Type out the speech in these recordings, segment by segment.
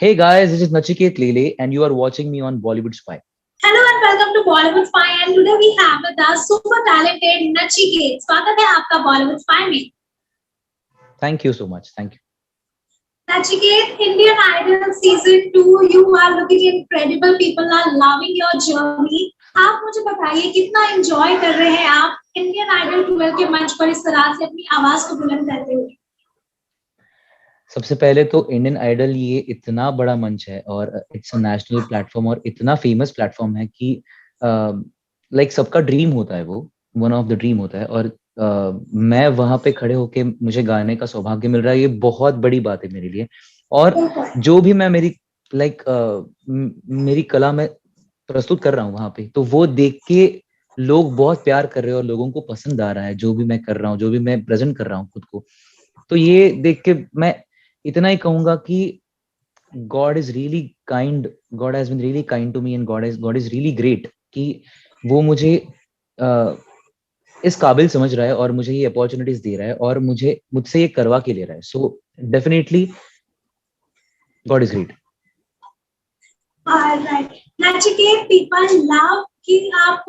Hey guys, this is Nachiket Lele and you are watching me on Bollywood Spy. Hello and welcome to Bollywood Spy and today we have with us super talented Nachiket. स्वागत है आपका Bollywood Spy में. Thank you so much. Thank you. Nachiket, Indian Idol season 2, you are looking incredible. People are loving your journey. आप मुझे बताइए कितना enjoy कर रहे हैं आप इंडियन आइडल 12 के मंच पर इस तरह से अपनी आवाज को बुलंद करते हुए. सबसे पहले तो इंडियन आइडल ये इतना बड़ा मंच है और इट्स अ नेशनल प्लेटफॉर्म और इतना फेमस प्लेटफॉर्म है कि लाइक सबका ड्रीम होता है, वो वन ऑफ द ड्रीम होता है और मैं वहां पे खड़े होके मुझे गाने का सौभाग्य मिल रहा है, ये बहुत बड़ी बात है मेरे लिए. और जो भी मैं मेरी मेरी कला में प्रस्तुत कर रहा हूँ वहां पे, तो वो देख के लोग बहुत प्यार कर रहे हैं और लोगों को पसंद आ रहा है जो भी मैं कर रहा हूँ, जो भी मैं प्रेजेंट कर रहा हूँ खुद को. तो ये देख के मैं इतना ही कहूंगा कि God is really kind, God has been really kind to me and God is really great कि वो मुझे इस काबिल समझ रहा है और मुझे ये अपॉर्चुनिटीज दे रहा है और मुझसे ये करवा के ले रहा है. So definitely God is great. Alright. Nachiket, people love कि आप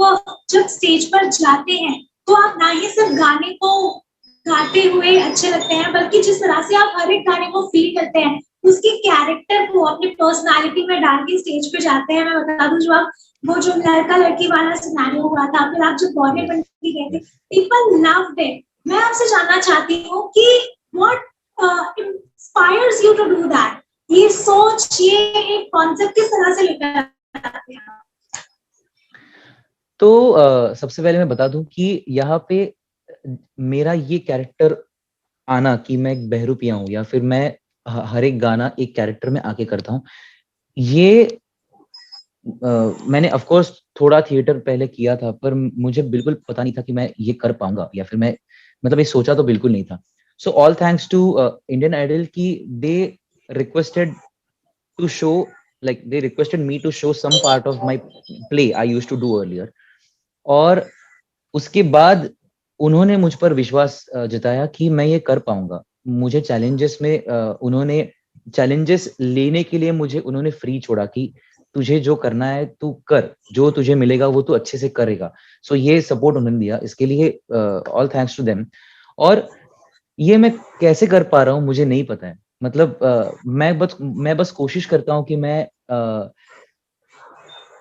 जब स्टेज पर जाते हैं तो आप ना ही सिर्फ गाने को गाते हुए अच्छे लगते हैं, बल्कि जिस तरह से आप हर एक गाने को फील करते हैं, उसके कैरेक्टर को अपनी पर्सनालिटी में डाल के स्टेज पे जाते हैं. मैं बता दूं, जो आप वो जो लड़का लड़की वाला सिनेरियो हुआ था, फिर आप जब बॉडी बन के गए थे, पीपल लव्ड इट. मैं आपसे जानना चाहती हूँ कि what inspires you to do that. ये सोच, ये एक कॉन्सेप्ट किस तरह से लेकर आते हैं? तो सबसे पहले मैं बता दूं कि यहाँ पे मेरा ये कैरेक्टर आना कि मैं एक बहरूपिया हूँ या फिर मैं हर एक गाना एक कैरेक्टर में आके करता हूँ, ये मैंने ऑफ कोर्स थोड़ा थिएटर पहले किया था, पर मुझे बिल्कुल पता नहीं था कि मैं ये कर पाऊंगा या फिर मैं मतलब ये सोचा तो बिल्कुल नहीं था. So all thanks to Indian Idol की they requested to show, like they requested me to show some part of my play I used to do earlier. और उसके बाद उन्होंने मुझ पर विश्वास जताया कि मैं ये कर पाऊंगा. मुझे चैलेंजेस में उन्होंने चैलेंजेस लेने के लिए मुझे उन्होंने फ्री छोड़ा कि तुझे जो करना है तू कर, जो तुझे मिलेगा वो तू अच्छे से करेगा. सो ये सपोर्ट उन्होंने दिया, इसके लिए ऑल थैंक्स टू देम. और ये मैं कैसे कर पा रहा हूँ मुझे नहीं पता है. मतलब मैं बस कोशिश करता हूँ कि मैं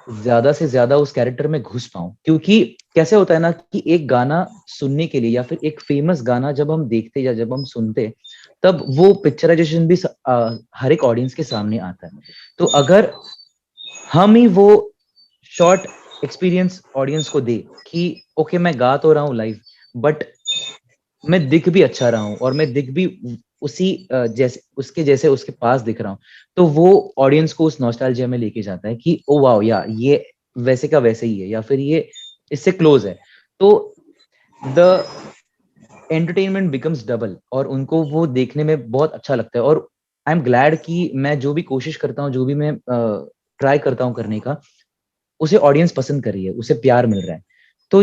ज्यादा से ज्यादा उस कैरेक्टर में घुस पाऊं, क्योंकि कैसे होता है ना कि एक गाना सुनने के लिए या फिर एक फेमस गाना जब हम देखते या जब हम सुनते, तब वो पिक्चराइजेशन भी हर एक ऑडियंस के सामने आता है. तो अगर हम ही वो शॉर्ट एक्सपीरियंस ऑडियंस को दे कि ओके मैं गा तो रहा हूँ लाइव, बट मैं दिख भी अच्छा रहा हूँ और मैं दिख भी उसी जैसे उसके पास दिख रहा हूँ, तो वो ऑडियंस को उस नॉस्टैल्जिया में लेके जाता है कि ओ वाओ या ये वैसे का वैसे ही है या फिर ये इससे क्लोज है. तो द एंटरटेनमेंट बिकम्स डबल और उनको वो देखने में बहुत अच्छा लगता है. और आई एम ग्लैड कि मैं जो भी कोशिश करता हूँ, जो भी मैं ट्राई करता हूँ करने का, उसे ऑडियंस पसंद कर रही है, उसे प्यार मिल रहा है. तो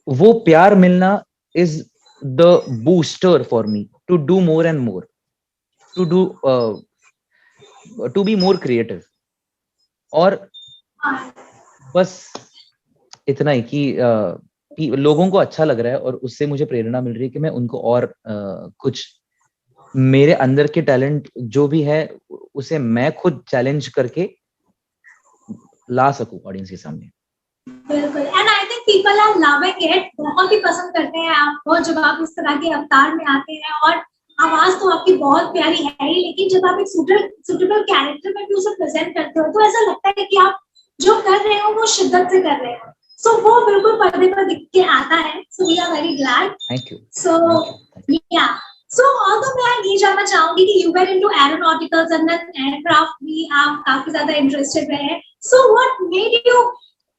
वो प्यार मिलना is the booster for me to do more and more, to do to be more creative. और बस इतना ही कि लोगों को अच्छा लग रहा है और उससे मुझे प्रेरणा मिल रही है कि मैं उनको और कुछ मेरे अंदर के टैलेंट जो भी है उसे मैं खुद चैलेंज करके ला सकूं ऑडियंस के सामने. बिल्कुल. And I think people are loving it. बहुत ही पसंद करते हैं आपको जब आप इस तरह के अवतार में आते हैं. और आवाज तो आपकी बहुत प्यारी है ही, लेकिन जब आप एक सुटेबल कैरेक्टर में भी उसे प्रेजेंट करते हो, तो ऐसा लगता है कि आप जो कर रहे हो वो शिद्दत से कर रहे हो. सो वो बिल्कुल पर्दे पर दिख के आता है. So we are very glad. Thank you. So yeah so although मैं ये जानना चाहूंगी कि you were into aeronauticals and then aircraft भी आप काफी ज्यादा इंटरेस्टेड रहे हैं. सो व्हाट मेड यू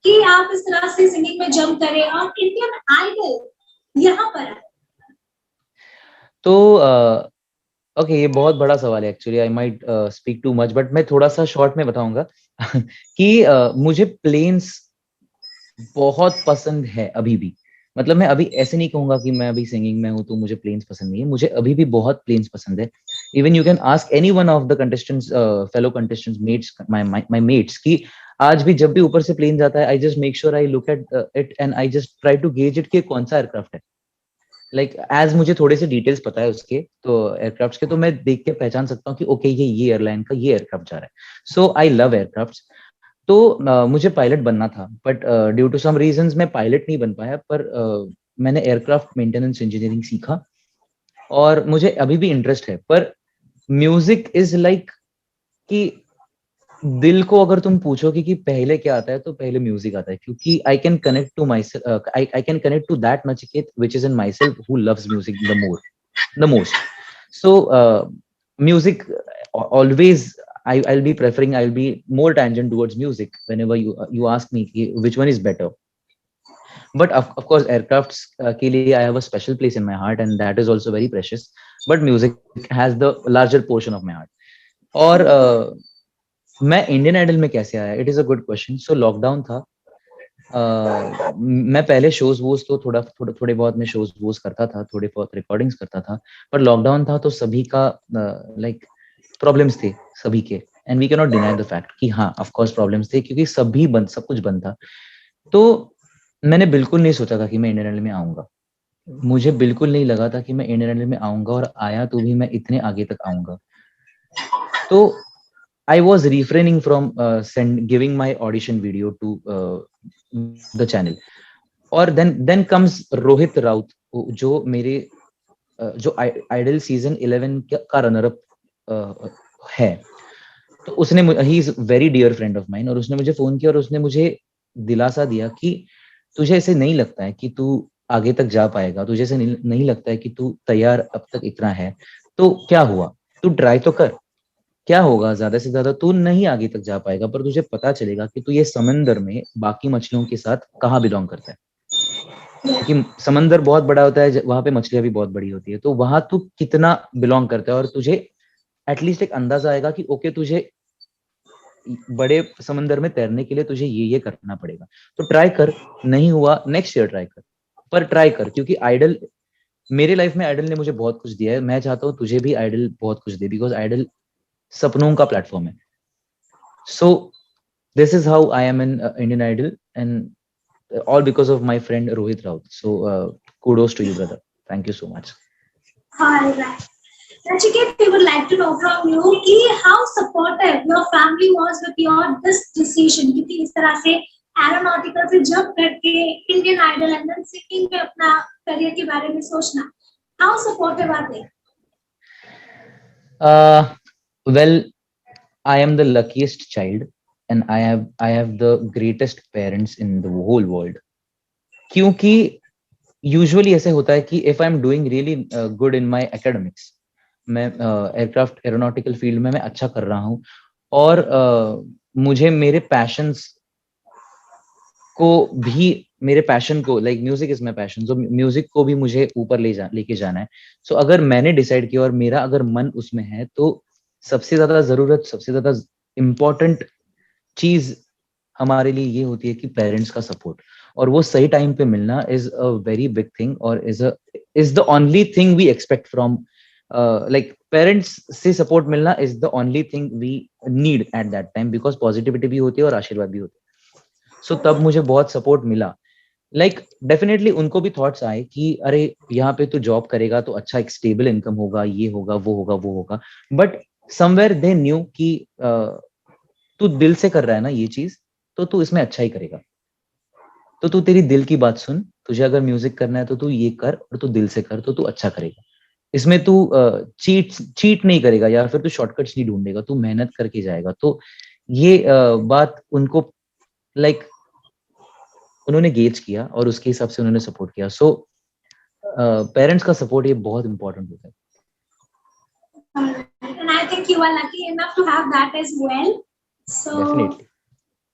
कि आप इस तरह से सिंगिंग में जंप करें और इंडियन आइडल यहाँ पर? तो ओके, ये बहुत बड़ा सवाल है actually. I might speak too much, but मैं थोड़ा सा शॉर्ट में बताऊंगा कि मुझे प्लेन्स बहुत पसंद है अभी भी. मतलब मैं अभी ऐसे नहीं कहूंगा कि मैं अभी सिंगिंग में हूँ तो मुझे प्लेन्स पसंद नहीं है, मुझे अभी भी बहुत प्लेन्स पसंद है. Even you can ask any one of the contestants, fellow contestants, mates, my mates, कि आज भी जब भी ऊपर से प्लेन जाता है, I just make sure I look at it and I just try to gauge it कि कौन सा एयरक्राफ्ट है. लाइक एज मुझे थोड़े से डिटेल्स पता है उसके, तो एयरक्राफ्ट के, तो मैं देख के पहचान सकता हूँ कि ओके ये एयरलाइन का ये एयरक्राफ्ट जा रहा है. So I love aircraft. तो मुझे पायलट बनना था, but due to some reasons मैं पायलट नहीं बन पाया. पर मैंने एयरक्राफ्ट मेंटेनेंस इंजीनियरिंग सीखा और मुझे अभी भी इंटरेस्ट है. पर म्यूजिक इज लाइक कि दिल को अगर तुम पूछोगे कि पहले क्या आता है, तो पहले म्यूजिक आता है, क्योंकि I can connect to my self, I can connect to that Nachiket which is in my self who loves music the most. So music always, I'll be preferring, I'll be more tangent towards music whenever you ask me which one is better. But of course aircrafts ke liye I have a special place in my heart, and that is also very precious. But music has the larger portion of my heart. और मैं Indian idol में कैसे आया, it is a good question. So lockdown था. मैं पहले shows was तो थोड़े बहुत मैं शोज वोज करता था, थोड़े बहुत रिकॉर्डिंग्स करता था. पर लॉकडाउन था तो सभी का लाइक प्रॉब्लम्स थे सभी के, and we can not deny the fact कि हाँ ऑफ कोर्स प्रॉब्लम्स थे, क्योंकि सब कुछ बंद था. तो मैंने बिल्कुल नहीं सोचा था कि मैं इंडियन आइडल में आऊंगा. मुझे बिल्कुल नहीं लगा था कि मैं इंडियन आइडल में आऊंगा, और आया तो भी मैं इतने आगे तक आऊंगा. तो I was refraining from giving my audition video to the channel. और then comes रोहित राउत, जो मेरे जो आइडल सीजन 11 का रनर अप है. तो उसने, he is very dear friend of mine, और उसने मुझे फोन किया और उसने मुझे दिलासा दिया कि तुझे ऐसे नहीं लगता है कि तू आगे तक जा पाएगा, तुझे ऐसे नहीं लगता है कि तू तैयार अब तक इतना है, तो क्या हुआ, तू ट्राई तो कर. क्या होगा, ज्यादा से ज्यादा तू नहीं आगे तक जा पाएगा, पर तुझे पता चलेगा कि तू ये समंदर में बाकी मछलियों के साथ कहाँ बिलोंग करता है. क्योंकि समंदर बहुत बड़ा होता है, वहां पे मछलियां भी बहुत बड़ी होती है, तो वहां तू कितना बिलोंग करता है, और तुझे एटलीस्ट एक अंदाजा आएगा कि ओके तुझे बड़े समंदर में तैरने के लिए तुझे ये करना पड़ेगा. तो ट्राई कर, नहीं हुआ नेक्स्ट ईयर ट्राई कर, पर ट्राई कर, क्योंकि आइडल, मेरे लाइफ में आइडल ने मुझे बहुत कुछ दिया है. मैं चाहता हूँ तुझे भी आइडल बहुत कुछ दे, बिकॉज आइडल सपनों का प्लेटफॉर्म है. So this is how I am in Indian Idol, and all because of my friend Rohit Raut. So kudos to you, brother. Thank you so much. All right. Nachiket, we would like to know from you कि how supportive your family was with your this decision, क्योंकि इस तरह से aeronautical से जब करके Indian Idol and then singing में अपना करियर के बारे में सोचना, how supportive are they? Well, I am the luckiest child, and I have the greatest parents in the whole world. क्योंकि यूजुअली ऐसे होता है कि if I am doing really good in my academics, मैं एयरक्राफ्ट एरोनॉटिकल फील्ड में मैं अच्छा कर रहा हूँ, और मुझे मेरे पैशंस को भी, मेरे पैशन को, like music is my passion, so music को भी मुझे ऊपर लेके जाना है. सो अगर मैंने डिसाइड किया और मेरा अगर मन उसमें है, तो सबसे ज्यादा जरूरत, सबसे ज्यादा इम्पोर्टेंट चीज हमारे लिए ये होती है कि पेरेंट्स का सपोर्ट, और वो सही टाइम पे मिलना is a very big thing, और is the only thing we expect from, like parents से सपोर्ट मिलना is the only thing we need at that time, because positivity भी होती है और आशीर्वाद भी होते हैं. सो तब मुझे बहुत सपोर्ट मिला. लाइक डेफिनेटली उनको भी थॉट्स आए कि अरे यहाँ पे तू जॉब करेगा तो अच्छा एक स्टेबल इनकम होगा, ये होगा, वो होगा, वो होगा. बट समवेयर दे न्यू कि तू दिल से कर रहा है ना ये चीज, तो तू इसमें अच्छा ही करेगा. तो तू तेरी दिल की बात सुन, तुझे अगर म्यूजिक करना है तो तू ये कर, और तू दिल से कर तो तू अच्छा करेगा. इसमें तू चीट नहीं करेगा, या फिर तू शॉर्टकट्स नहीं ढूंढेगा, तू मेहनत करके जाएगा. तो ये बात उनको लाइक उन्होंने गेज किया, और उसके हिसाब से उन्होंने सपोर्ट किया. सो पेरेंट्स का सपोर्ट ये बहुत इंपॉर्टेंट होता है. And I think you are lucky enough to have that as well. So Definitely.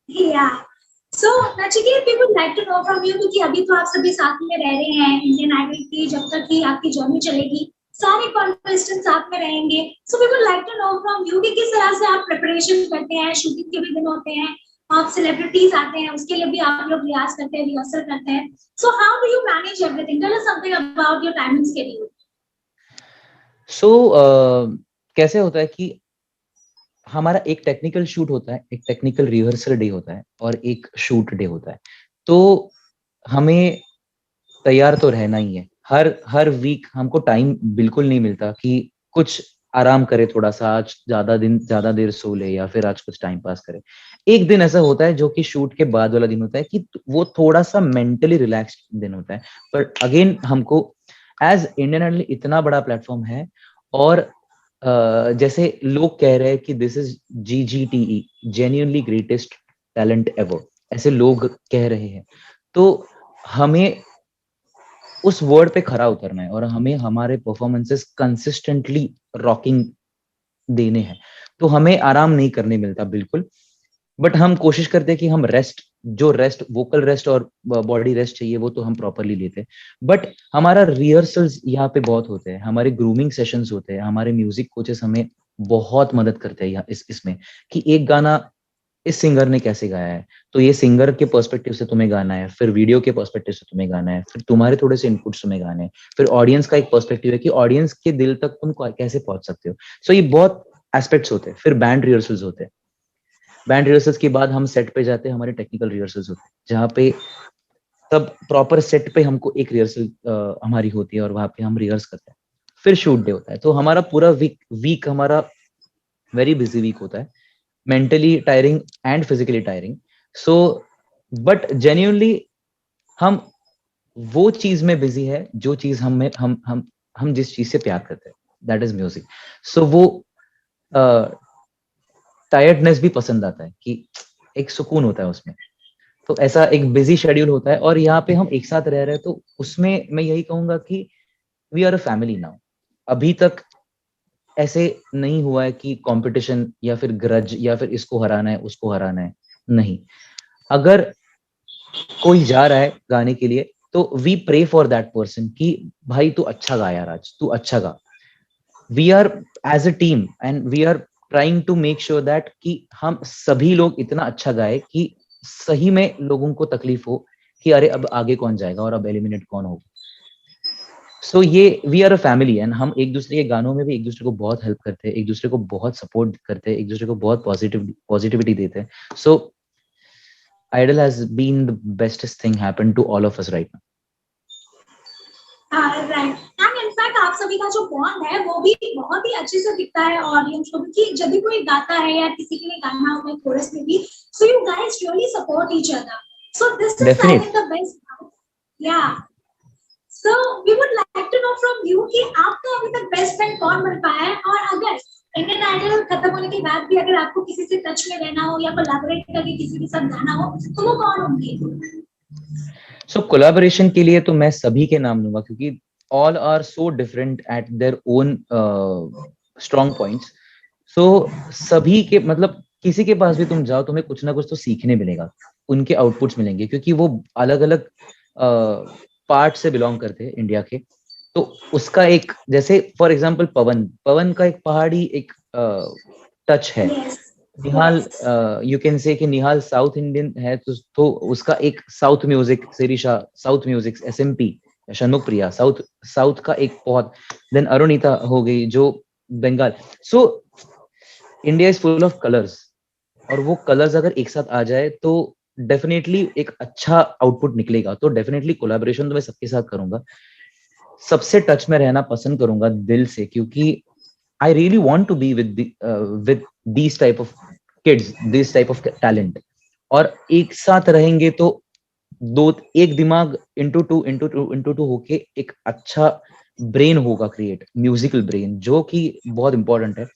yeah. So Nachiket, we would like to know from you, क्योंकि अभी तो आप सभी साथ में रह रहे हैं इंडियन आइडल की, जब तक कि आपकी जर्नी चलेगी सारे कॉन्टेस्टेंट साथ में रहेंगे. So we would like to know from you कि किस तरह से आप प्रिपरेशन करते हैं, शूटिंग के भी दिन होते हैं, आप सेलिब्रिटीज आते हैं, उसके लिए भी आप लोग रियाज करते हैं, रिहर्सल करते हैं. So how do you manage everything? Tell us something about your timing schedule. So कैसे होता है कि हमारा एक टेक्निकल शूट होता है, एक टेक्निकल रिहर्सल डे होता है और एक शूट डे होता है। तो हमें तैयार तो रहना ही है। हर हर वीक हमको टाइम बिल्कुल नहीं मिलता कि कुछ आराम करे, थोड़ा सा आज ज्यादा देर सो ले या फिर आज कुछ टाइम पास करे। एक दिन ऐसा होता है जो कि शूट के बाद वाला दिन होता है कि वो थोड़ा सा मेंटली रिलैक्स्ड दिन होता है। पर अगेन हमको एज इंडियन आइडल इतना बड़ा प्लेटफॉर्म है, और जैसे लोग कह रहे हैं कि this is GGTE, genuinely greatest talent ever, ऐसे लोग कह रहे हैं। तो हमें उस वर्ड पे खरा उतरना है और हमें हमारे परफॉर्मेंसेस कंसिस्टेंटली रॉकिंग देने हैं। तो हमें आराम नहीं करने मिलता बिल्कुल, बट हम कोशिश करते हैं कि हम रेस्ट, वोकल रेस्ट और बॉडी रेस्ट चाहिए वो तो हम प्रॉपरली लेते हैं। बट हमारा रिहर्सल्स यहाँ पे बहुत होते हैं, हमारे ग्रूमिंग सेशंस होते हैं, हमारे म्यूजिक कोचेस हमें बहुत मदद करते हैं यहाँ इसमें कि एक गाना इस सिंगर ने कैसे गाया है, तो ये सिंगर के पर्सपेक्टिव से तुम्हें गाना है, फिर वीडियो के पर्सपेक्टिव से तुम्हें गाना है, फिर तुम्हारे थोड़े से इनपुट्स तुम्हें गाने हैं, फिर ऑडियंस का एक पर्सपेक्टिव है कि ऑडियंस के दिल तक तुम कैसे पहुंच सकते हो। सो ये बहुत एस्पेक्ट्स होते हैं। फिर बैंड रिहर्सल्स होते हैं। बैंड रिहर्सल्स के बाद हम सेट पे जाते हैं, हमारे टेक्निकल रिहर्सल्स होते हैं जहाँ पे तब प्रॉपर सेट पे हमको एक रिहर्सल हमारी होती है और वहां पे हम रिहर्स करते हैं। फिर शूट डे होता है। तो हमारा पूरा वीक वीक हमारा वेरी बिजी वीक होता है, mentally tiring and physically tiring. So but genuinely हम वो चीज में बिजी है जो चीज हम जिस चीज से प्यार करते हैं, दैट इज म्यूजिक। सो वो टायर्डनेस भी पसंद आता है कि एक सुकून होता है उसमें। तो ऐसा एक बिजी शेड्यूल होता है और यहाँ पे हम एक साथ रह रहे हैं, तो उसमें मैं यही कहूंगा कि we are a family now. अभी तक ऐसे नहीं हुआ है कि कंपटीशन या फिर ग्रज या फिर इसको हराना है उसको हराना है, नहीं। अगर कोई जा रहा है गाने के लिए तो we pray for that person कि भाई तू अच्छा गा यार, आज तू अच्छा गा। We are as a team and we are trying to make sure that कि हम सभी लोग इतना अच्छा गाए कि सही में लोगों को तकलीफ हो कि अरे अब आगे कौन जाएगा और अब एलिमिनेट कौन होगा। सो ये we are a family and हम एक दूसरे के गानों में भी एक दूसरे को बहुत हेल्प करते हैं, एक दूसरे को बहुत सपोर्ट करते हैं, एक दूसरे को बहुत पॉजिटिविटी देते हैं। सो Idol has been the bestest thing happened to all of us right now. Right and in fact आप सभी का जो बॉन्ड है वो भी बहुत ही अच्छे से दिखता है ऑडियंस को, क्योंकि जब भी कोई गाता है या किसी के लिए गाना होगा कोरस में भी, so you guys really support each other. So this is I Definitely. Think the best. Yeah so we would like to know from you कि आपका अभी तक बेस्ट फ्रेंड कौन बन पाया है, और अगर इंडियन आइडल खत्म होने के बाद भी अगर आपको किसी से टच में रहना हो या कोलैबोरेट करके किसी के साथ गाना हो तो वो कौन होंगे? So collaboration के लिए तो मैं सभी के नाम लूंगा क्योंकि all are so different at their own strong points. So सभी के मतलब किसी के पास भी तुम जाओ तुम्हें कुछ ना कुछ तो सीखने मिलेगा, उनके आउटपुट्स मिलेंगे क्योंकि वो अलग अलग पार्ट से बिलोंग करते हैं इंडिया के। तो उसका एक जैसे फॉर एग्जांपल पवन पवन का एक पहाड़ी एक टच है। Yes. Nihal, Yes. You can say कि निहाल साउथ इंडियन है तो उसका एक South music, Sirisha South music, SMP Shanmukh Priya South South का एक बहुत, देन अरुणिता हो गई जो Bengal. So India is full of colours और वो कलर्स अगर एक साथ आ जाए तो डेफिनेटली एक अच्छा आउटपुट निकलेगा। तो डेफिनेटली कोलैबोरेशन तो मैं सबके साथ करूंगा, सबसे टच में रहना पसंद करूंगा दिल से, क्योंकि I really want to be with these type of kids, this type of talent. और एक साथ रहेंगे तो दो एक दिमाग इंटू टू होके एक अच्छा ब्रेन होगा क्रिएट, म्यूजिकल ब्रेन, जो कि बहुत इंपॉर्टेंट है।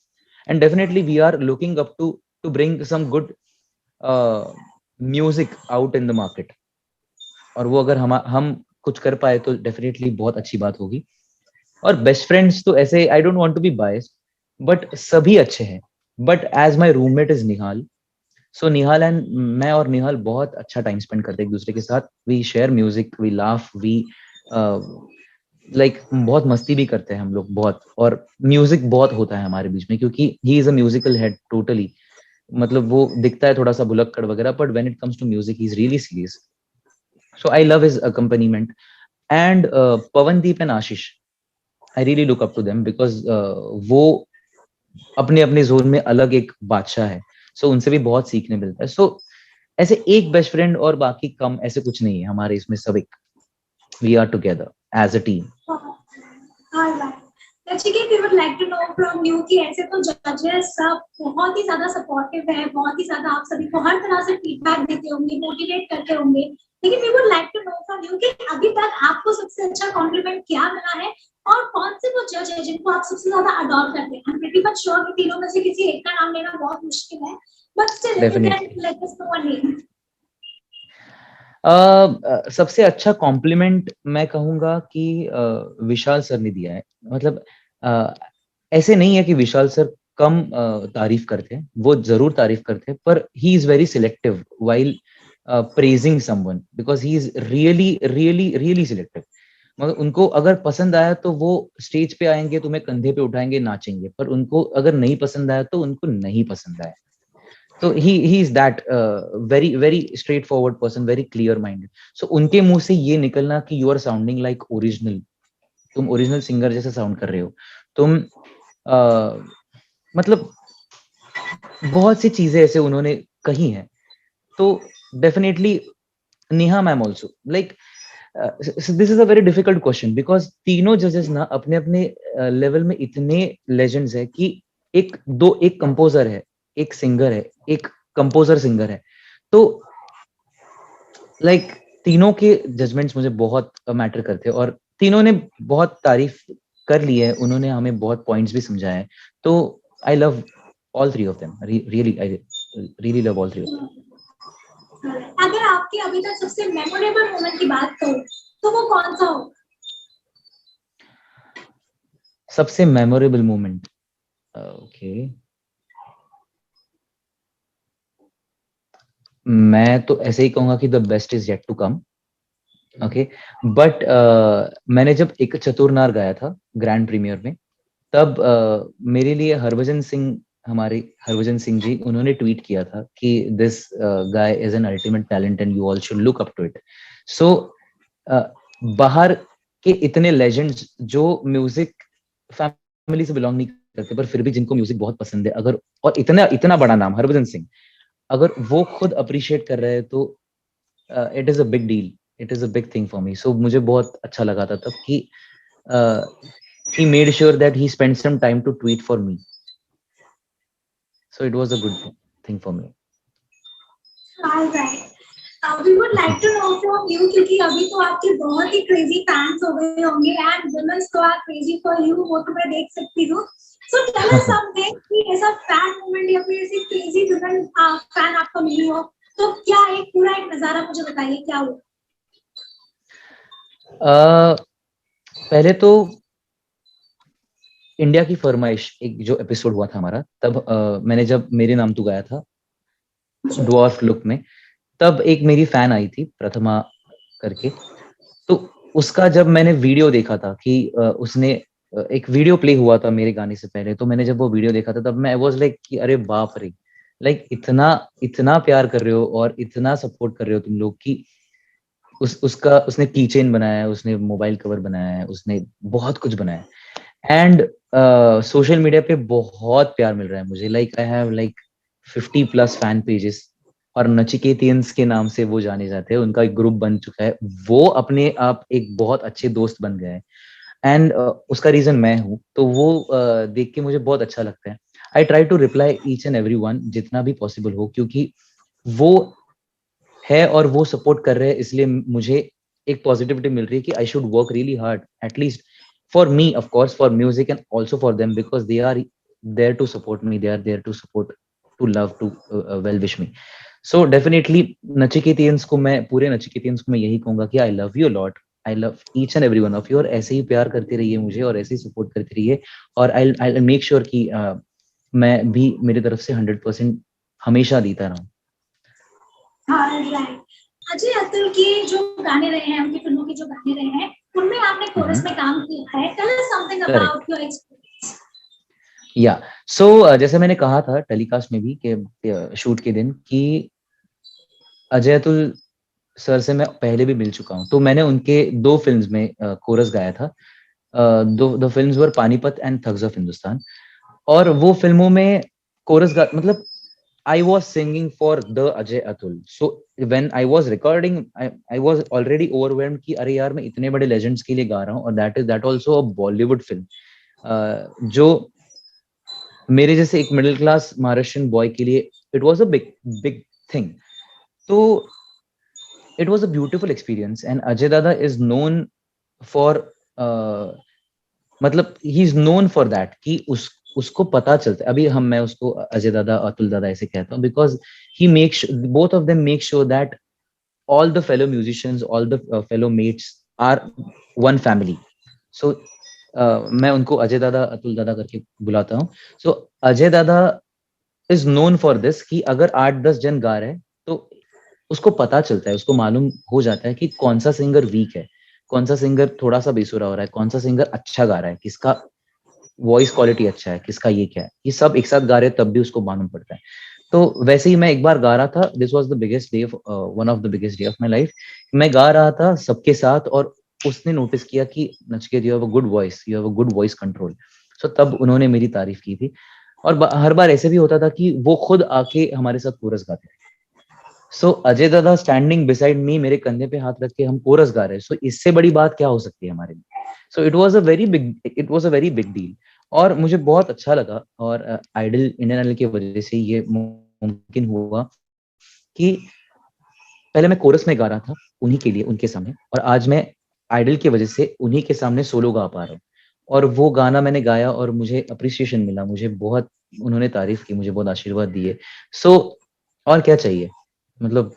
And definitely we are looking up to bring some good music out in the market. और वो अगर हम कुछ कर पाए तो डेफिनेटली बहुत अच्छी बात होगी। और बेस्ट फ्रेंड्स तो ऐसे I don't want to be biased, but सभी अच्छे हैं। But as my roommate is Nihal, so Nihal and मैं और निहाल बहुत अच्छा टाइम स्पेंड करते हैं एक दूसरे के साथ। We share music, we laugh, we like बहुत मस्ती भी करते हैं हम लोग बहुत, और म्यूजिक बहुत होता है हमारे बीच में क्योंकि he is a musical head totally. मतलब वो दिखता है थोड़ा सा भुलक्कड़ वगैरह, but when it comes to music he is really serious. So I love his accompaniment and Pawandeep and Ashish, I really look up to them because वो अपने अपने जोन में अलग एक बादशाह है। सो उनसे भी बहुत सीखने मिलता है। सो ऐसे एक बेस्ट फ्रेंड और बाकी कम, ऐसे कुछ नहीं है हमारे इसमें, सब एक, we are together as a team. Alright. Nachikeet, we would like to know from you कि ऐसे तो जजेस सब बहुत ही ज्यादा सपोर्टिव है, बहुत ही ज्यादा आप सभी को हर तरह से फीडबैक देते होंगे, मोटिवेट करते होंगे, लेकिन we would like to know from you कि अभी तक आपको सबसे अच्छा कॉम्प्लीमेंट क्या मिला है और कौन से वो जज है जिनको आप सबसे ज्यादा अडॉर करते हैं? I'm pretty much sure कि तीनों में से किसी एक का नाम लेना बहुत मुश्किल है, but still if you can definitely. let us know a name. सबसे अच्छा कॉम्प्लीमेंट मैं कहूंगा कि विशाल सर ने दिया है। मतलब ऐसे नहीं है कि विशाल सर कम तारीफ करते हैं, वो जरूर तारीफ करते हैं, पर ही is very selective while praising someone, because he is really really really selective. मगर उनको अगर पसंद आया तो वो स्टेज पे आएंगे, तुम्हें कंधे पे उठाएंगे, नाचेंगे, पर उनको अगर नहीं पसंद आया तो उनको नहीं पसंद आया। तो he is that very very straightforward person, very clear minded. So उनके मुंह से ये निकलना कि you are sounding like original, तुम ओरिजिनल सिंगर जैसे साउंड कर रहे हो तुम, मतलब बहुत सी चीजें ऐसे उन्होंने कही हैं। तो definitely Neha ma'am also, like this is a very difficult question, because तीनों जजेस ना अपने अपने लेवल में इतने लेजेंड्स है कि एक कंपोजर है, एक सिंगर है, एक कंपोजर सिंगर है। तो लाइक तीनों के जजमेंट्स मुझे बहुत मैटर करते हैं, और तीनों ने बहुत तारीफ कर ली है, उन्होंने हमें बहुत पॉइंट्स भी समझाए हैं। तो I love all three of them, really I really love all three of them. अगर आपकी अभी तक सबसे मेमोरेबल मोमेंट की बात करूं तो वो कौन सा हो? सबसे मेमोरेबल मोमेंट, ओके, मैं तो ऐसे ही कहूंगा कि the best is yet to come. Okay, but मैंने जब एक चतुरनार गाया था ग्रैंड प्रीमियर में, तब मेरे लिए हरभजन सिंह, हमारे हरभजन सिंह जी, उन्होंने ट्वीट किया था कि this guy is an ultimate talent and you all should look up to it. So बाहर के इतने लेजेंड्स जो म्यूजिक फैमिली से बिलोंग नहीं करते, पर फिर भी जिनको म्यूजिक बहुत पसंद है, अगर, और इतना इतना बड़ा नाम हरभजन सिंह, अगर वो खुद अप्रिशिएट कर रहे हैं तो it is a big deal, it is a big thing for me. So मुझे बहुत अच्छा लगा था तब कि he made sure that he spent some time to tweet for me. So it was a good thing for me. All right. We would like to know from you क्योंकि अभी तो आपके बहुत ही crazy fans हो गए होंगे and women तो are crazy for you, वो तो मैं देख सकती हूँ। So tell us something कि ऐसा fan moment या फिर ऐसी crazy women fan आपको मिली हो, तो क्या एक पूरा एक नजारा मुझे बताइए क्या हुआ? पहले तो इंडिया की फरमाइश एक जो एपिसोड हुआ था हमारा, तब मैंने जब मेरे नाम तू गाया था ड्वार्फ लुक में, तब एक मेरी फैन आई थी प्रथमा करके। तो उसका जब मैंने वीडियो देखा था कि उसने एक वीडियो प्ले हुआ था मेरे गाने से पहले, तो मैंने जब वो वीडियो देखा था तब मैं वाज लाइक कि अरे बाप रे, लाइक इतना इतना प्यार कर रहे हो और इतना सपोर्ट कर रहे हो तुम लोग कि उसका उसने की चेन बनाया है, उसने मोबाइल कवर बनाया है, उसने बहुत कुछ बनाया है। एंड सोशल मीडिया पे बहुत प्यार मिल रहा है मुझे, like I have like 50 plus fan pages, और नचिकेतियंस के नाम से वो जाने जाते हैं, उनका एक ग्रुप बन चुका है, वो अपने आप एक बहुत अच्छे दोस्त बन गए हैं। एंड उसका रीजन मैं हूँ, तो वो देख के मुझे बहुत अच्छा लगता है। I try to reply each and every one जितना भी पॉसिबल हो, क्योंकि वो है और वो सपोर्ट कर रहे हैं, इसलिए मुझे एक पॉजिटिविटी मिल रही है कि I should work really hard, at least for me, of course for music and also for them, because they are there to support me, they are there to support, to love, to well wish me. So definitely नचिकेतियंस को मैं, पूरे नचिकेतियंस को मैं यही कहूंगा कि I love you lot, I love each and every one of you, और ऐसे ही प्यार करते रहिए मुझे और ऐसे ही सपोर्ट करते रहिए, और आई मेक श्योर कि मैं भी मेरी तरफ से 100% हमेशा देता रहूं। Alright. अजय अतुल के जो गाने रहे हैं, उनकी फिल्मों के जो गाने रहे हैं, उनमें आपने कोरस में काम किया है। Tell us something about your experience. या सो जैसे मैंने कहा था टेलीकास्ट में भी कि शूट के दिन कि अजय अतुल सर से मैं पहले भी मिल चुका हूँ, तो मैंने उनके 2 फिल्म्स में कोरस गाया था। दो films were Panipat and thugs of Hindustan. और वो फिल्मों में कोरस गा मतलब I was singing for the Ajay Atul. So when I was recording, I was already overwhelmed कि अरे यार मैं इतने बड़े legends के लिए गा रहा हूँ और that also a Bollywood film. जो मेरे जैसे एक मिडिल क्लास महाराष्ट्रियन बॉय के लिए it was a big thing. तो it was a beautiful experience and Ajay Dada is known for मतलब he is known for that कि उसको पता चलता है। अभी मैं उसको अजय दादा अतुल दादा ऐसे कहता हूँ because he make both of them make sure that all the fellow musicians, all the fellow mates are one family. So मैं उनको अजय दादा अतुल दादा करके बुलाता हूँ। So अजय दादा इज नोन फॉर दिस कि अगर 8-10 जन गा रहे हैं तो उसको पता चलता है, उसको मालूम हो जाता है कि कौन सा सिंगर वीक है, कौन सा सिंगर थोड़ा सा बेसुरा हो रहा है, कौन सा सिंगर अच्छा गा रहा है, किसका वॉइस क्वालिटी अच्छा है, किसका ये क्या है, ये सब एक साथ गा रहे हैं तब भी उसको मालूम पड़ता है। तो वैसे ही मैं एक बार गा रहा था, this was the biggest day, one of the biggest day of my life. मैं गा रहा था सबके साथ और उसने नोटिस किया कि Nachiket you have a good voice, you have a good voice control. So तब उन्होंने मेरी तारीफ की थी। और हर बार ऐसे भी होता था कि वो खुद आके हमारे साथ कोरस गाते थे। सो अजय दादा स्टैंडिंग बिसाइड मी, मेरे कंधे पे हाथ रख के हम कोरस गा रहे हैं। सो इससे बड़ी बात क्या हो सकती है हमारे लिए। So it was a very big deal और मुझे बहुत अच्छा लगा। और आइडल इंडियन आइडल की वजह से ये मुमकिन हुआ कि पहले मैं कोरस में गा रहा था उन्हीं के लिए, उनके सामने, और आज मैं आइडल की वजह से उन्हीं के सामने सोलो गा पा रहा हूँ। और वो गाना मैंने गाया और मुझे अप्रिसिएशन मिला, मुझे बहुत उन्होंने तारीफ की, मुझे बहुत आशीर्वाद दिए। सो और क्या चाहिए, मतलब